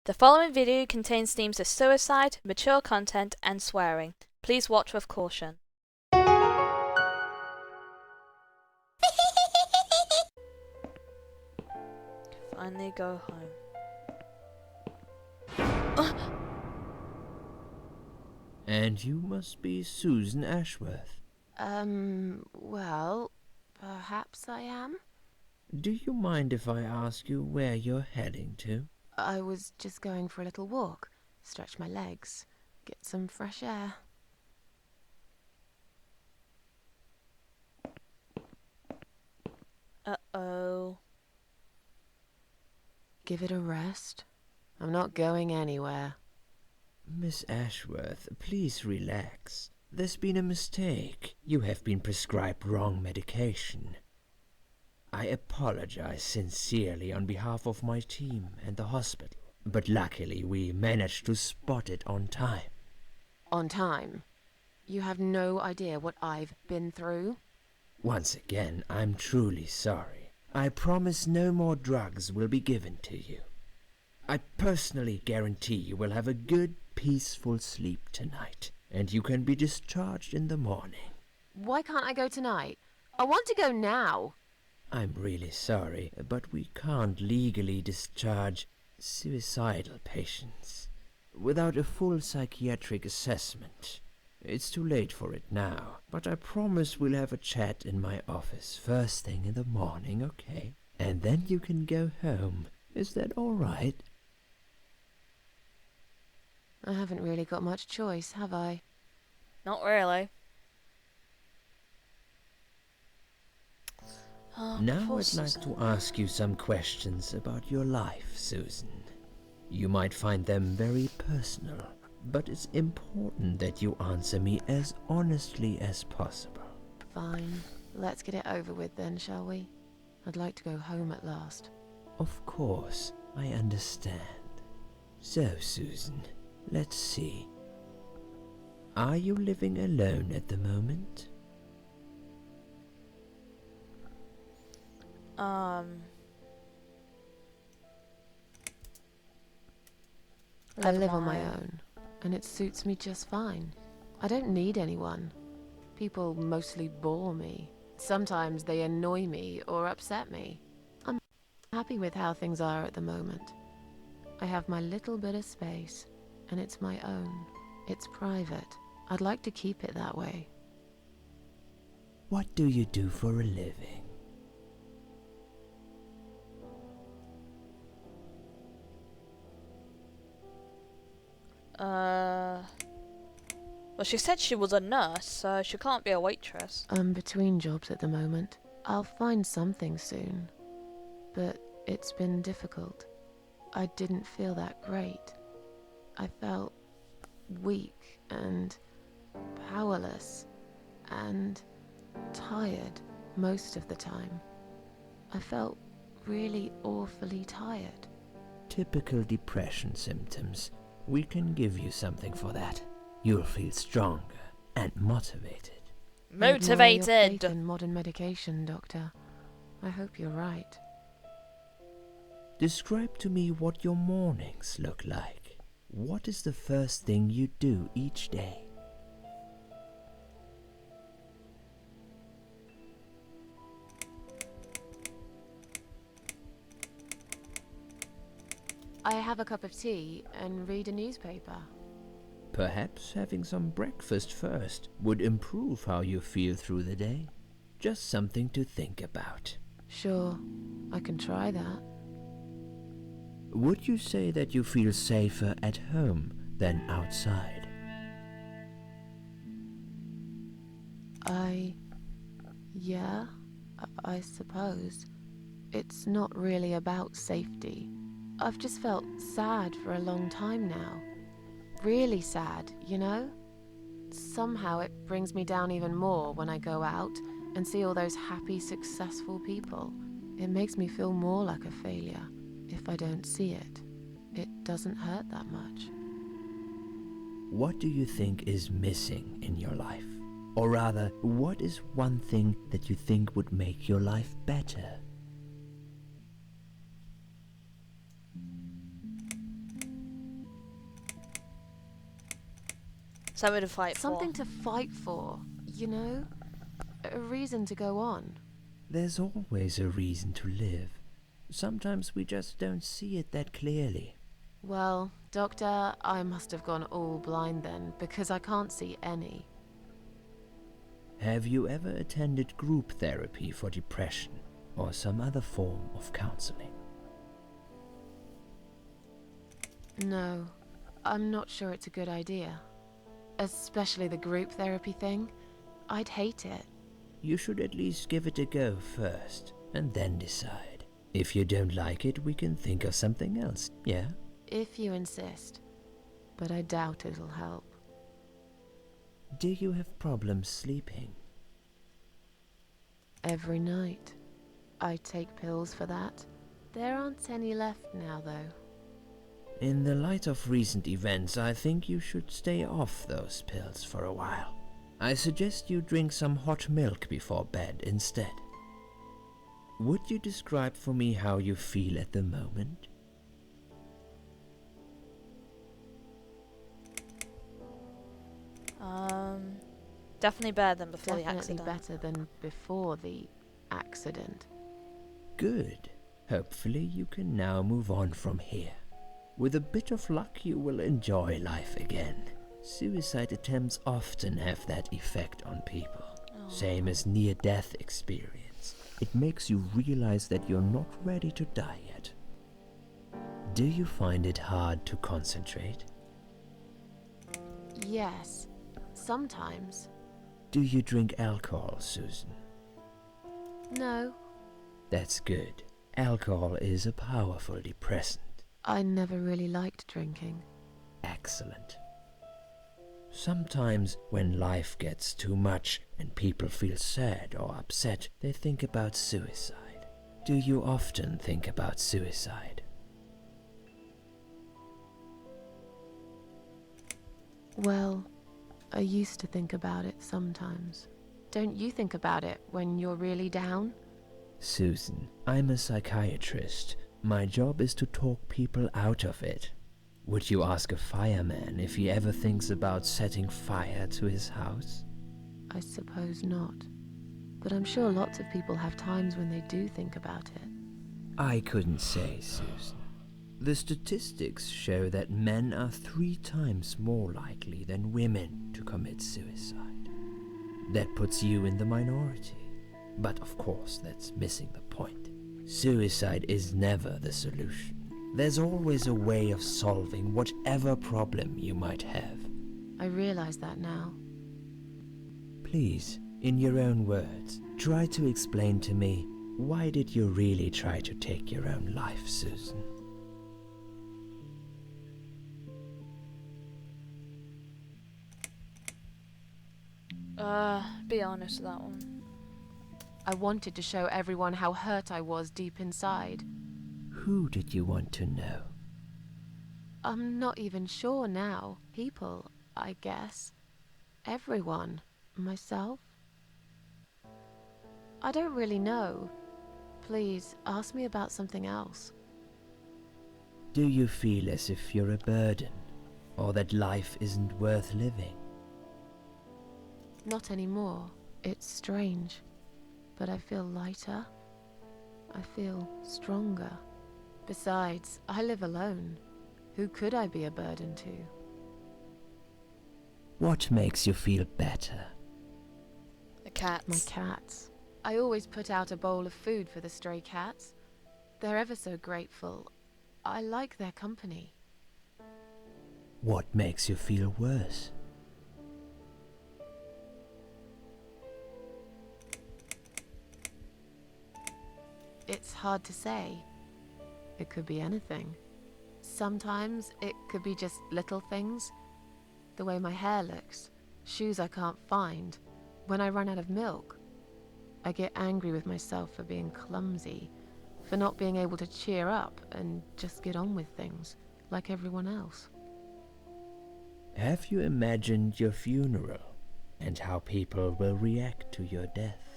The following video contains themes of suicide, mature content, and swearing. Please watch with caution. Finally go home. And you must be Susan Ashworth. Well, perhaps I am. Do you mind if I ask you where you're heading to? I was just going for a little walk, stretch my legs, get some fresh air. Uh-oh. Give it a rest. I'm not going anywhere. Miss Ashworth, please relax. There's been a mistake. You have been prescribed wrong medication. I apologize sincerely on behalf of my team and the hospital, but luckily we managed to spot it on time. On time. You have no idea what I've been through. Once again, I'm truly sorry. I promise no more drugs will be given to you. I personally guarantee you will have a good, peaceful sleep tonight, and you can be discharged in the morning. Why can't I go tonight? I want to go now. I'm really sorry, but we can't legally discharge suicidal patients without a full psychiatric assessment. It's too late for it now, but I promise we'll have a chat in my office first thing in the morning, okay? And then you can go home. Is that all right? I haven't really got much choice, have I? Not really. Oh, Now poor I'd like Susan. to ask you some questions about your life, Susan. You might find them very personal, but it's important that you answer me as honestly as possible. Fine. Let's get it over with then, shall we? I'd like to go home at last. Of course, I understand. So, Susan, let's see. Are you living alone at the moment? I live on my own, and it suits me just fine. I don't need anyone. People mostly bore me. Sometimes they annoy me or upset me. I'm happy with how things are at the moment. I have my little bit of space, and it's my own. It's private. I'd like to keep it that way. What do you do for a living? Well, she said she was a nurse, so she can't be a waitress. I'm between jobs at the moment. I'll find something soon. But it's been difficult. I didn't feel that great. I felt weak and powerless and tired most of the time. I felt really awfully tired. Typical depression symptoms. We can give you something for that. You'll feel stronger and motivated. I admire your faith Motivated. in modern medication, Doctor. I hope you're right. Describe to me what your mornings look like. What is the first thing you do each day? I have a cup of tea and read a newspaper. Perhaps having some breakfast first would improve how you feel through the day. Just something to think about. Sure, I can try that. Would you say that you feel safer at home than outside? Yeah, I suppose. It's not really about safety. I've just felt sad for a long time now. Really sad, you know? Somehow it brings me down even more when I go out and see all those happy, successful people. It makes me feel more like a failure. If I don't see it, it doesn't hurt that much. What do you think is missing in your life? Or rather, what is one thing that you think would make your life better? Something to fight Something for. to fight for, you know? A reason to go on. There's always a reason to live. Sometimes we just don't see it that clearly. Well, Doctor, I must have gone all blind then, because I can't see any. Have you ever attended group therapy for depression or some other form of counseling? No, I'm not sure it's a good idea. Especially the group therapy thing. I'd hate it. You should at least give it a go first, and then decide. If you don't like it, we can think of something else, yeah? If you insist. But I doubt it'll help. Do you have problems sleeping? Every night. I take pills for that. There aren't any left now, though. In the light of recent events, I think you should stay off those pills for a while. I suggest you drink some hot milk before bed instead. Would you describe for me how you feel at the moment? Definitely better than before the Definitely accident. better than before the accident. Good. Hopefully you can now move on from here. With a bit of luck, you will enjoy life again. Suicide attempts often have that effect on people. Same as near-death experience. It makes you realize that you're not ready to die yet. Do you find it hard to concentrate? Yes, sometimes. Do you drink alcohol, Susan? No, That's good. Alcohol is a powerful depressant. I never really liked drinking. Excellent. Sometimes when life gets too much and people feel sad or upset, they think about suicide. Do you often think about suicide? Well, I used to think about it sometimes. Don't you think about it when you're really down? Susan, I'm a psychiatrist. My job is to talk people out of it. Would you ask a fireman if he ever thinks about setting fire to his house? I suppose not. But I'm sure lots of people have times when they do think about it. I couldn't say, Susan. The statistics show that men are 3 times more likely than women to commit suicide. That puts you in the minority. But of course, that's missing the point. Suicide is never the solution. There's always a way of solving whatever problem you might have. I realize that now. Please, in your own words, try to explain to me, why did you really try to take your own life, Susan? Be honest with that one. I wanted to show everyone how hurt I was deep inside. Who did you want to know? I'm not even sure now. People, I guess. Everyone. Myself. I don't really know. Please, ask me about something else. Do you feel as if you're a burden, or that life isn't worth living? Not anymore. It's strange. But I feel lighter. I feel stronger. Besides, I live alone. Who could I be a burden to? What makes you feel better? The cats. My cats. I always put out a bowl of food for the stray cats. They're ever so grateful. I like their company. What makes you feel worse? It's hard to say. It could be anything. Sometimes it could be just little things. The way my hair looks, shoes I can't find, when I run out of milk. I get angry with myself for being clumsy, for not being able to cheer up and just get on with things, like everyone else. Have you imagined your funeral and how people will react to your death?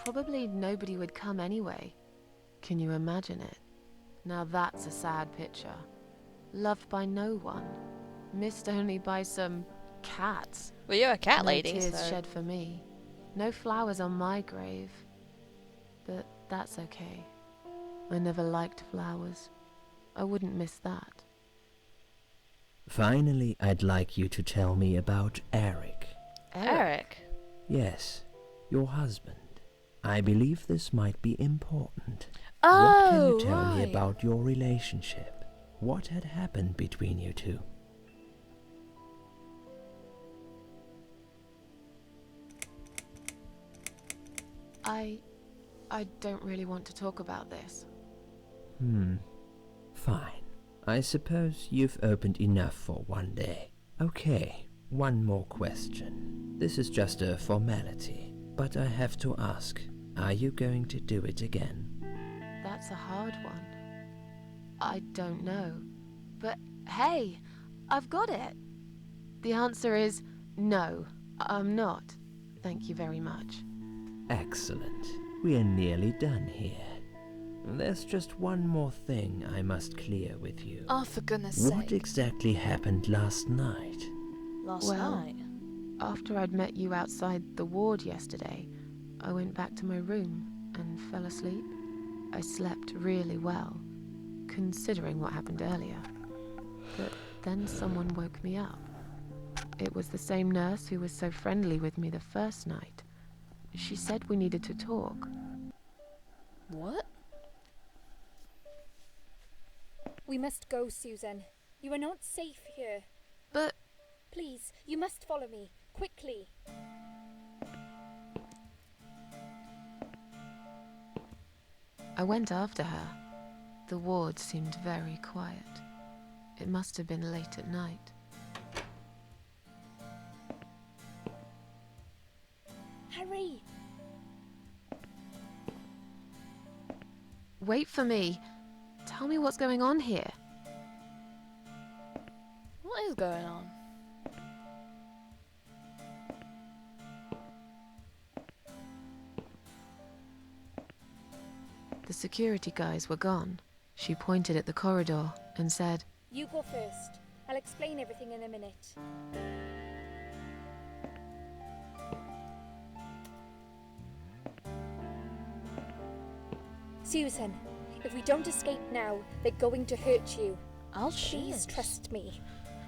Probably nobody would come anyway. Can you imagine it? Now that's a sad picture. Loved by no one. Missed only by some cats. Well, you're a cat No lady, tears so... shed for me. No flowers on my grave. But that's okay. I never liked flowers. I wouldn't miss that. Finally, I'd like you to tell me about Eric. Eric? Yes, your husband. I believe this might be important. Oh, what can you tell me right. about your relationship? What had happened between you two? I don't really want to talk about this. Fine. I suppose you've opened enough for one day. Okay, one more question. This is just a formality, but I have to ask, are you going to do it again? That's a hard one. I don't know. But hey, I've got it. The answer is no, I'm not. Thank you very much. Excellent. We're nearly done here. There's just one more thing I must clear with you. Oh, for goodness What sake. exactly happened last night? Last Well, night? After I'd met you outside the ward yesterday, I went back to my room and fell asleep. I slept really well, considering what happened earlier. But then someone woke me up. It was the same nurse who was so friendly with me the first night. She said we needed to talk. What? We must go, Susan. You are not safe here. But Please, you must follow me. Quickly. I went after her. The ward seemed very quiet. It must have been late at night. Hurry! Wait for me. Tell me what's going on here. What is going on? The security guys were gone. She pointed at the corridor and said, You go first. I'll explain everything in a minute. Susan, if we don't escape now, they're going to hurt you. I'll Please shit. trust me.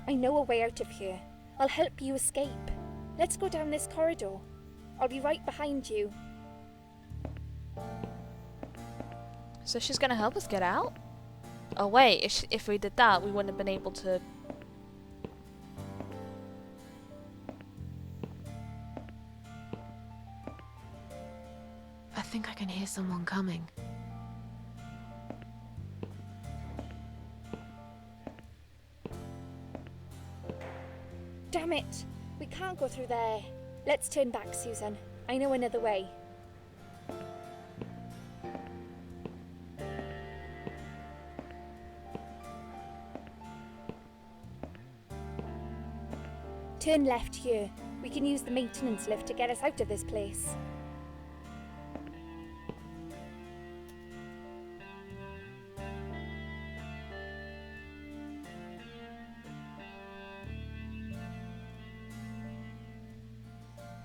I know a way out of here. I'll help you escape. Let's go down this corridor. I'll be right behind you. So she's gonna help us get out? Oh wait, if we did that, we wouldn't have been able to... I think I can hear someone coming. Damn it! We can't go through there. Let's turn back, Susan. I know another way. Turn left here. We can use the maintenance lift to get us out of this place.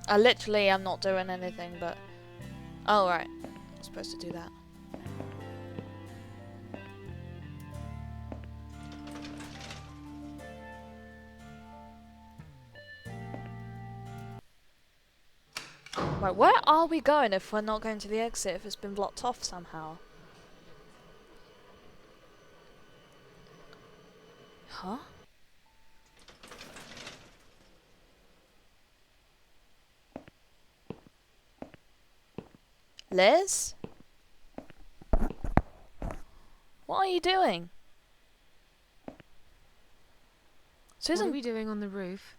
I literally am not doing anything, but... Oh, right. I'm supposed to do that. Right, where are we going if we're not going to the exit, if it's been blocked off somehow? Huh? Liz? What are you doing? What Susan? are we doing on the roof?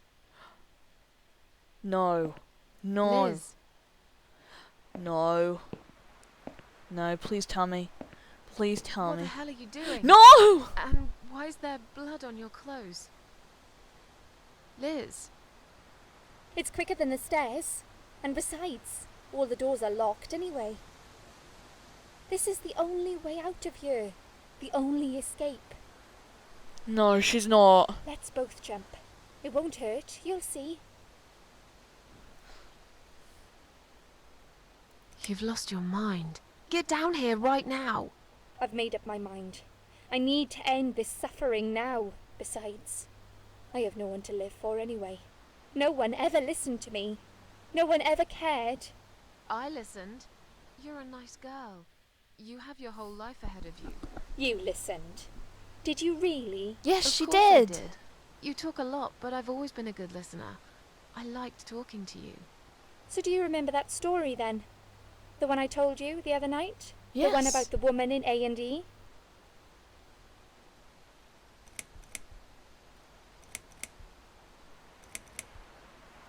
No. No. Liz, No. No, please tell me. Please tell what the me. hell are you doing? No! And why is there blood on your clothes? Liz, It's quicker than the stairs. And besides, all the doors are locked anyway. This is the only way out of here. The only escape. No, she's not. Let's both jump. It won't hurt, you'll see. You've lost your mind. Get down here right now. I've made up my mind. I need to end this suffering now. Besides, I have no one to live for anyway. No one ever listened to me. No one ever cared. I listened. You're a nice girl. You have your whole life ahead of you. You listened. Did you really? Yes, Of she course I did. You talk a lot, but I've always been a good listener. I liked talking to you. So do you remember that story then? The one I told you the other night? Yes. The one about the woman in A&E?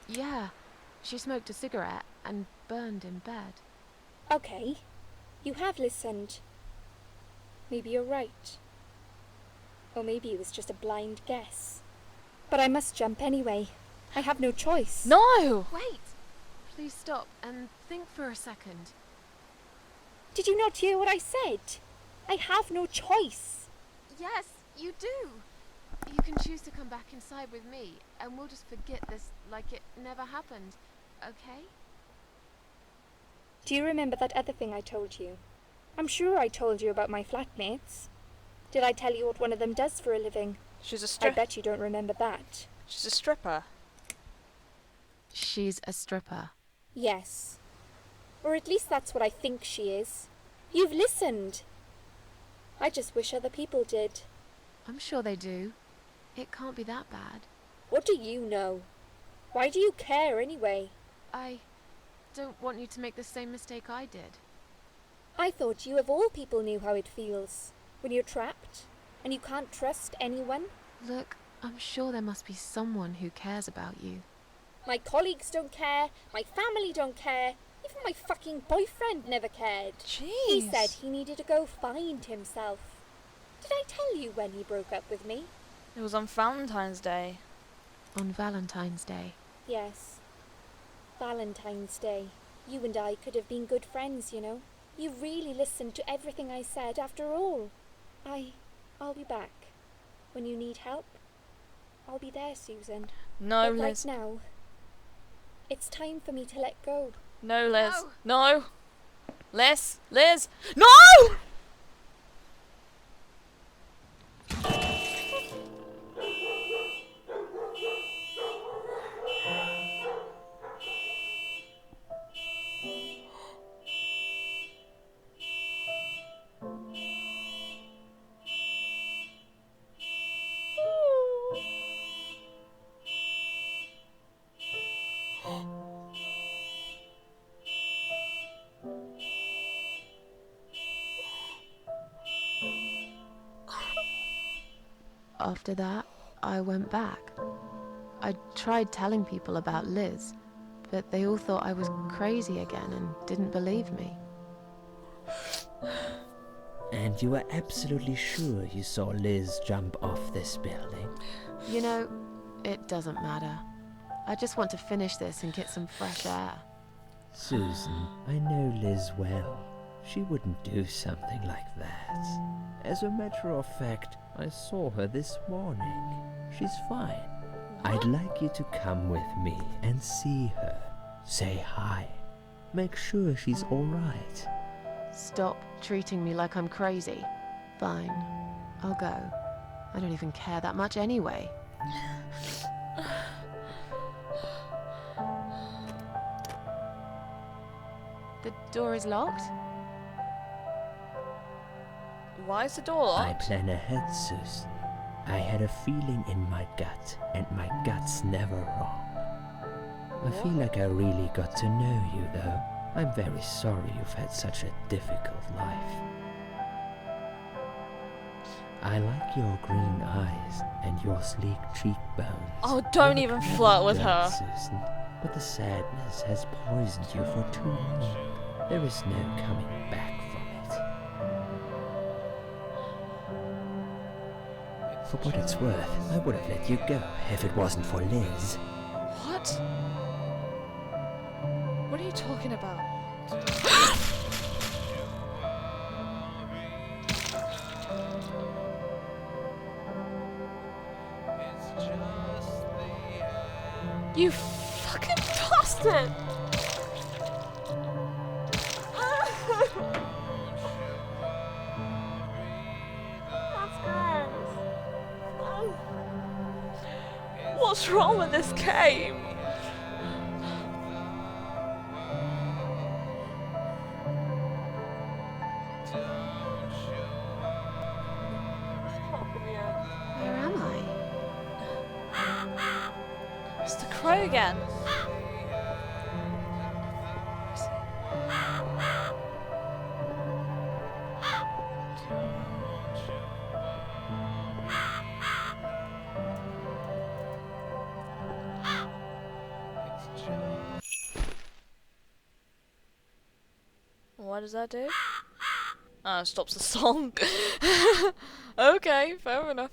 Yeah, she smoked a cigarette and burned in bed. Okay. You have listened. Maybe you're right. Or maybe it was just a blind guess. But I must jump anyway. I have no choice. No! Wait! Please stop and think for a second. Did you not hear what I said? I have no choice. Yes, you do! You can choose to come back inside with me, and we'll just forget this like it never happened, okay? Do you remember that other thing I told you? I'm sure I told you about my flatmates. Did I tell you what one of them does for a living? She's a I stripper. bet you don't remember that. She's a stripper. She's a stripper. Yes. Or at least that's what I think she is. You've listened. I just wish other people did. I'm sure they do. It can't be that bad. What do you know? Why do you care anyway? I don't want you to make the same mistake I did. I thought you of all people knew how it feels. When you're trapped and you can't trust anyone. Look, I'm sure there must be someone who cares about you. My colleagues don't care. My family don't care. Even my fucking boyfriend never cared. Jeez. He said he needed to go find himself. Did I tell you when he broke up with me? It was on Valentine's Day. On Valentine's Day. Yes. Valentine's Day. You and I could have been good friends, you know. You really listened to everything I said after all. I'll be back. When you need help, I'll be there, Susan. No, But right Liz. now, it's time for me to let go. No, Liz. No. No. Liz. Liz. No! After that, I went back. I tried telling people about Liz, but they all thought I was crazy again and didn't believe me. And you were absolutely sure you saw Liz jump off this building? You know, it doesn't matter. I just want to finish this and get some fresh air. Susan, I know Liz well. She wouldn't do something like that. As a matter of fact, I saw her this morning. She's fine. I'd like you to come with me and see her. Say hi. Make sure she's all right. Stop treating me like I'm crazy. Fine, I'll go. I don't even care that much anyway. The door is locked? Why is the door I locked? plan ahead, Susan. I had a feeling in my gut, and my gut's never wrong. I feel like I really got to know you, though. I'm very sorry you've had such a difficult life. I like your green eyes and your sleek cheekbones. Oh, don't You even look flirt with really her. good, Susan, but the sadness has poisoned you for too long. There is no coming back from it. For what it's worth, I would have let you go if it wasn't for Liz. What? What are you talking about? You fucking bastard! That's gross. What's wrong with this game? Where am I? It's the crow again. What does that do? Ah, it stops the song. Okay, fair enough.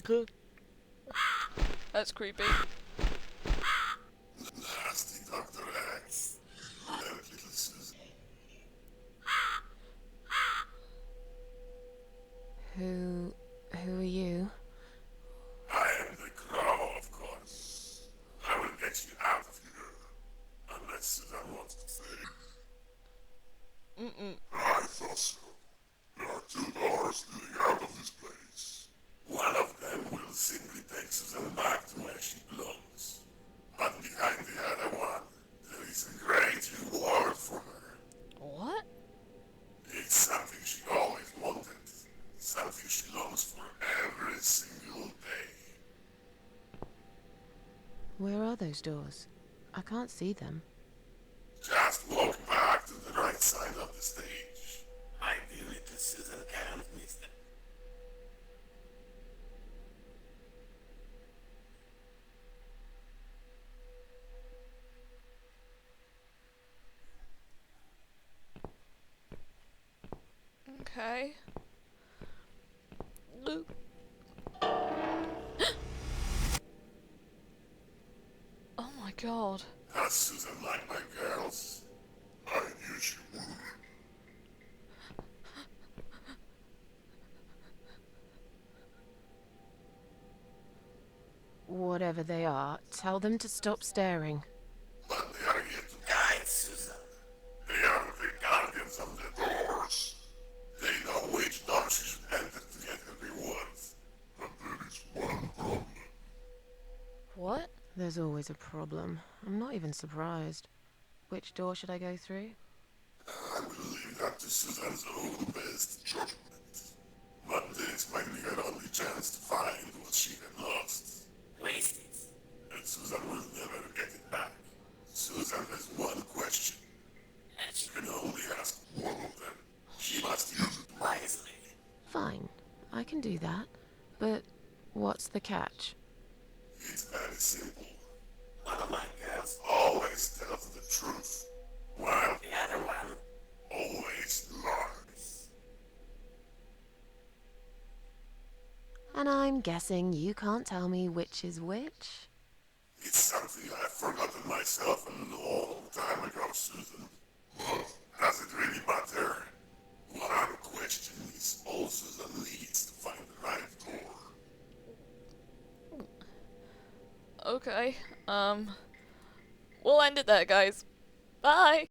Good. That's creepy. Nasty Dr. X. That little Susan. Who are you? I am the Crow, of course. I will get you out of here. Unless Susan wants to stay. I thought so. There are two doors leading out of this place. One of them will simply take Susan back to where she belongs. But behind the other one, there is a great reward for her. What? It's something she always wanted. Something she longs for every single day. Where are those doors? I can't see them. Just walk back to the right side of the stage. I feel it that Susan can't miss them. Okay. Oh my god. Does Susan like my girls? I knew she would. Whatever they are, tell them to stop staring. But they are here to guide Susan. They are the guardians of the doors. They know which door she should enter to get her rewards. But there is one problem. What? There's always a problem. I'm not even surprised. Which door should I go through? I will leave that to Susan's own best judgment. But this might be her only chance to find what she had lost. Waste it. And Susan will never get it back. Susan has one question. And she can only ask one of them. She must use it wisely. Fine, I can do that. But what's the catch? It's very simple. One of my girls always tells the truth, while the other one always lies. And I'm guessing you can't tell me which is which? It's something I've forgotten myself a long time ago, Susan. But does it really matter? One question is all Susan needs to find the right door. Okay. We'll end it there, guys. Bye!